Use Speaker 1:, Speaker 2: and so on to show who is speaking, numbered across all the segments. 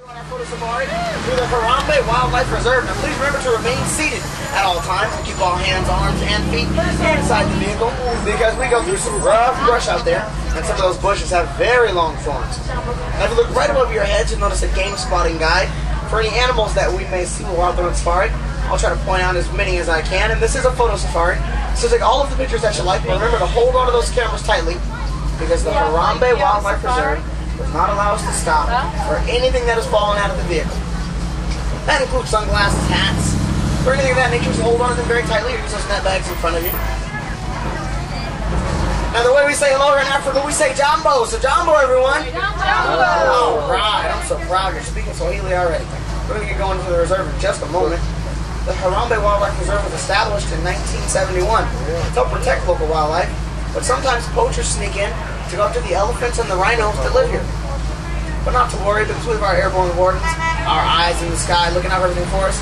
Speaker 1: Kilimanjaro Safari through the Harambe Wildlife Reserve. Now please remember to remain seated at all times and keep all hands, arms, and feet inside the vehicle because we go through some rough brush out there and some of those bushes have very long thorns. Now if you look right above your heads, you'll notice a game spotting guide for any animals that we may see while we're on safari. I'll try to point out as many as I can, and this is a photo safari. So take all of the pictures that you like, but remember to hold on to those cameras tightly because the Harambe Wildlife Reserve does not allow us to stop for anything that has fallen out of the vehicle. That includes sunglasses, hats, or anything of that nature, so hold on to them very tightly or use those net bags in front of you. Now the way we say hello here in Africa, we say Jambo. So Jambo, everyone. Jambo. All right, I'm so proud you're speaking Swahili already. We're going to get going to the reserve in just a moment. The Harambe Wildlife Reserve was established in 1971 to help protect local wildlife, but sometimes poachers sneak in to go after the elephants and the rhinos that live here. But not to worry, because we have our airborne wardens, our eyes in the sky, looking out for everything for us.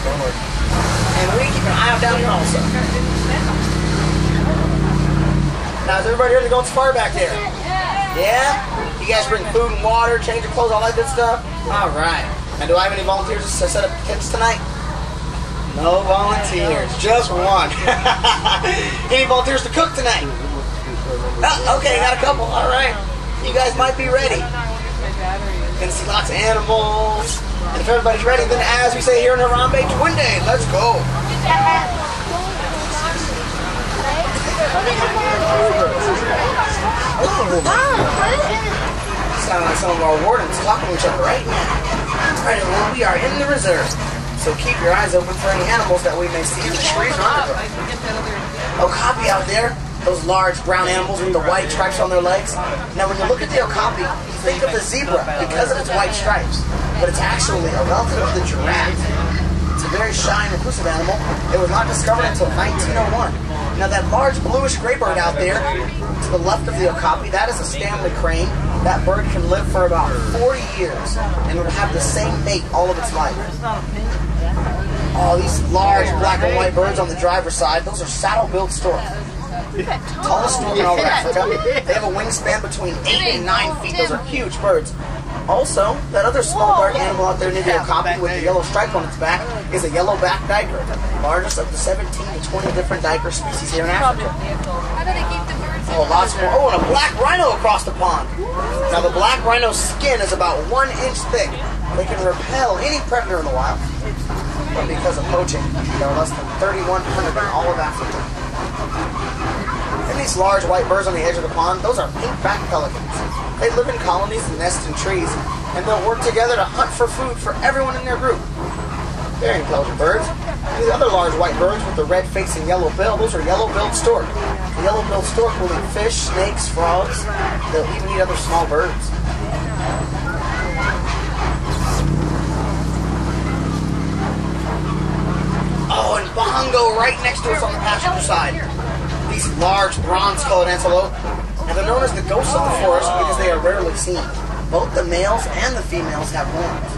Speaker 1: And we keep an eye out down here also. Now, is everybody ready to go on safari back there? Yeah? You guys bring food and water, change your clothes, all that good stuff? All right. And do I have any volunteers to set up tents tonight? No volunteers, just one. Any volunteers to cook tonight? Oh, okay, got a couple. All right. You guys might be ready. Gonna see lots of animals. And if everybody's ready, then as we say here in Harambe, Twin Day, let's go. Sound like some of our wardens talking to each other right now. All right, everyone, we are in the reserve. So keep your eyes open for any animals that we may see in the trees or undergrowth. Okapi out there, those large brown animals with the white stripes on their legs. Now when you look at the okapi, you think of the zebra because of its white stripes, but it's actually a relative of the giraffe. It's a very shy and reclusive animal. It was not discovered until 1901. Now that large bluish gray bird out there, to the left of the okapi, that is a Stanley crane. That bird can live for about 40 years and will have the same mate all of its life. Oh, these large black and white birds on the driver's side, those are saddle-billed storks. Tallest stork in all of Africa. They have a wingspan between 8 and 9 feet. Those are huge birds. Also, that other small dark animal out there near the okapi with the yellow stripe on its back is a yellow-backed duiker, largest of the 17 to 20 different duiker species here in Africa.
Speaker 2: How do they keep the birds?
Speaker 1: Oh, lots more. Oh, and a black rhino across the pond. Now, the black rhino's skin is about 1 inch thick. They can repel any predator in the wild. But because of poaching, there are less than 3,100 in all of Africa. And these large white birds on the edge of the pond, those are pink-backed pelicans. They live in colonies and nest in trees, and they'll work together to hunt for food for everyone in their group. Very intelligent birds. And these other large white birds with the red face and yellow bill, those are yellow-billed stork. The yellow-billed stork will eat fish, snakes, frogs. They'll even eat other small birds. Oh, and bongo right next to us on the passenger side. These large bronze-colored antelope, and they're known as the ghosts of the forest because they are rarely seen. Both the males and the females have horns.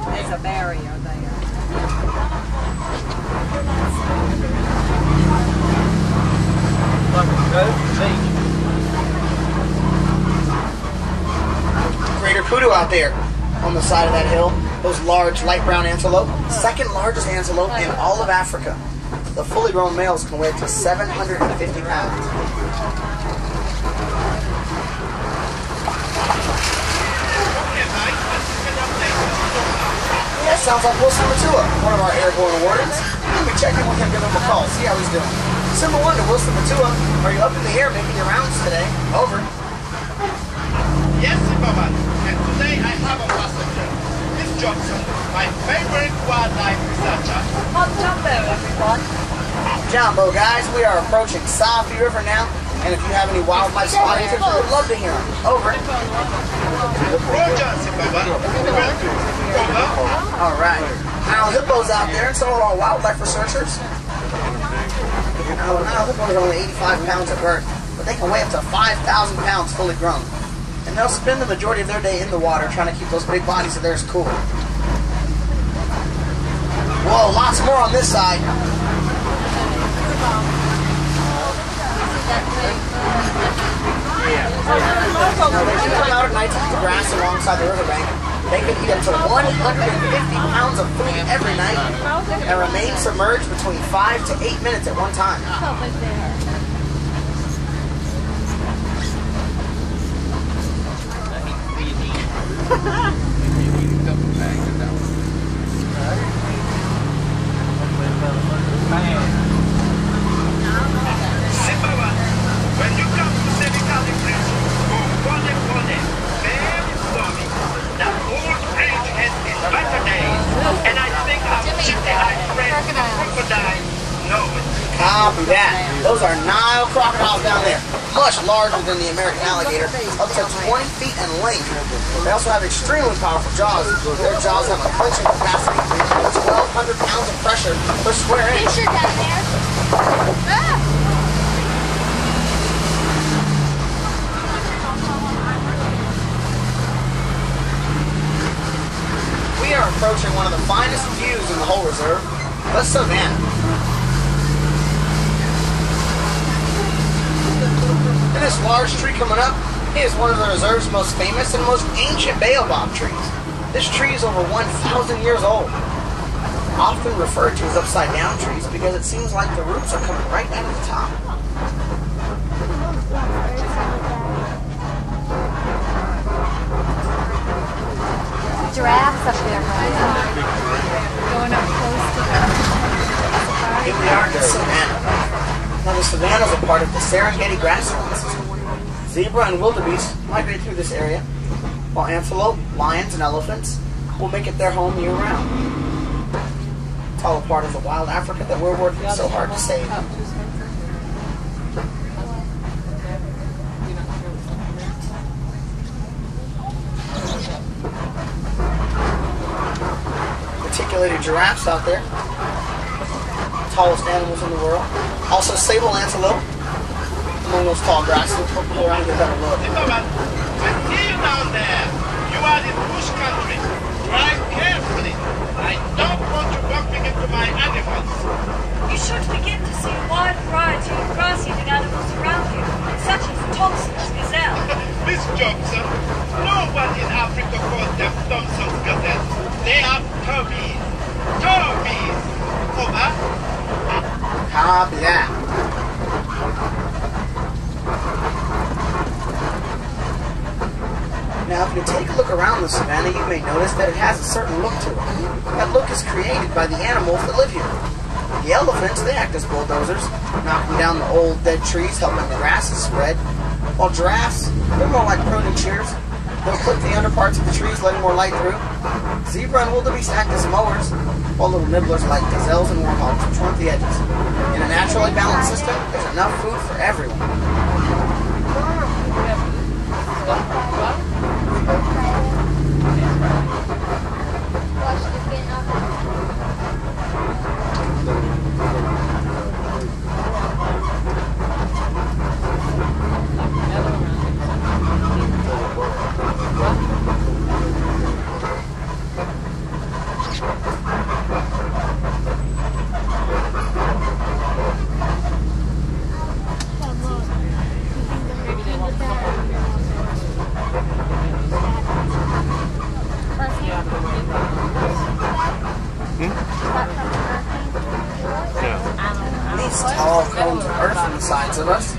Speaker 2: There's a barrier there. Greater kudu out there on the side of that hill. Those large light brown antelope, second largest antelope in all of Africa. The fully grown males can weigh up to 750 pounds. That sounds like Wilson Matua, one of our airborne wardens. Let me check in with him, give him a call, see how he's doing. Simple one to Wilson Matua. Are you up in the air making your rounds today? Over.
Speaker 3: Yes, Zimmerman, and today I have a passenger. Miss Johnson, my favorite wildlife researcher.
Speaker 2: Hot Jumbo, everyone.
Speaker 1: Jumbo, guys, we are approaching Safi River now, and if you have any wildlife spotting tips, we would love to hear them. Over.
Speaker 3: Roger, Zimmerman. Over.
Speaker 1: All right. Now, hippos out there, and some of our wildlife researchers. Now, hippos are only 85 pounds at birth, but they can weigh up to 5,000 pounds fully grown. And they'll spend the majority of their day in the water trying to keep those big bodies of theirs cool. Whoa, lots more on this side.
Speaker 2: Now, they do come out at night to eat the grass alongside the riverbank. They can eat up to 150 pounds of food every night and remain submerged between 5 to 8 minutes at one time.
Speaker 3: When you come to Senegali Bridge, go Pone Pone, very slowly. The old bridge has its better days, and I think our city-like friends, the crocodile, know it.
Speaker 2: Copy that. Those are Nile crocodiles down there, much larger than the American alligator, up to 20 feet in length. They also have extremely powerful jaws. Their jaws have a punching capacity of 1,200 pounds of pressure per square inch.
Speaker 4: Fisher down there. Ah!
Speaker 2: We are approaching one of the finest views in the whole reserve, the savannah. And this large tree coming up is one of the reserve's most famous and most ancient baobab trees. This tree is over 1,000 years old. Often referred to as upside down trees because it seems like the roots are coming right out of the top.
Speaker 4: Giraffes up there, right? Going up close to them.
Speaker 2: Here we are in the savannah. Now the savannas are part of the Serengeti grasslands. Zebra and wildebeest migrate through this area, while antelope, lions, and elephants will make it their home year-round. It's all a part of the wild Africa that we're working so hard to save. Articulated giraffes out there, tallest animals in the world. Also sable antelope among those tall grasses. We'll go around and get a better look.
Speaker 3: Zimmerman, I see you down there. You are in bush country. Drive carefully. I don't want you bumping into my animals.
Speaker 5: You should begin to see a wide variety of grass-eating animals around you, such as Thompson's gazelle.
Speaker 3: Miss Johnson, no one in Africa calls them Thompson's gazelle. They are tobies. Tobies. Over.
Speaker 2: Copy that. Now, if you take a look around the savannah, you may notice that it has a certain look to it. That look is created by the animals that live here. The elephants, they act as bulldozers, knocking down the old dead trees, helping the grasses spread. While giraffes, they're more like pruning shears. They'll clip the underparts of the trees, letting more light through. Zebra and wildebeest act as mowers, while little nibblers like gazelles and warthogs trim the edges. In a naturally balanced system, there's enough food for everyone. These tall cones of earth on the sides of us,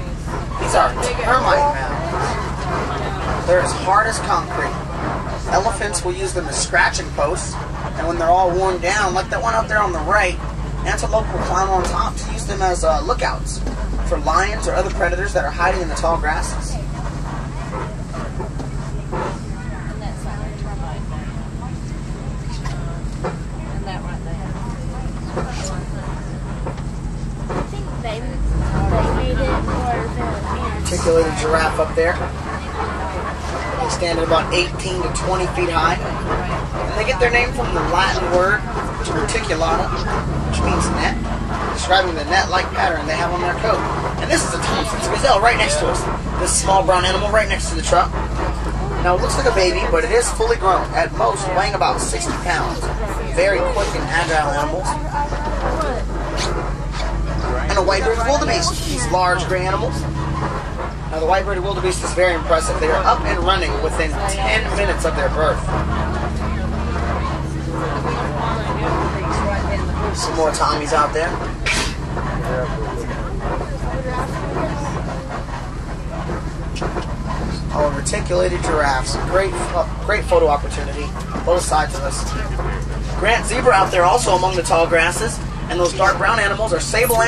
Speaker 2: these are termite mounds. They're as hard as concrete. Elephants will use them as scratching posts, and when they're all worn down, like that one up there on the right, antelope will climb on top to use them as lookouts for lions or other predators that are hiding in the tall grasses. Articulated giraffe up there. They stand at about 18 to 20 feet high. And they get their name from the Latin word articulata, which means net, describing the net-like pattern they have on their coat. And this is a Thompson's gazelle right next to us. This small brown animal right next to the truck. Now it looks like a baby, but it is fully grown, at most weighing about 60 pounds. Very quick and agile animals. And a white-ridged wildebeest, these large gray animals. Now Now, the white-bearded wildebeest is very impressive. They are up and running within 10 minutes of their birth. Some more Tommies out there. Our reticulated giraffes. Great photo opportunity. Both sides of us. Grant zebra out there also among the tall grasses. And those dark brown animals are sable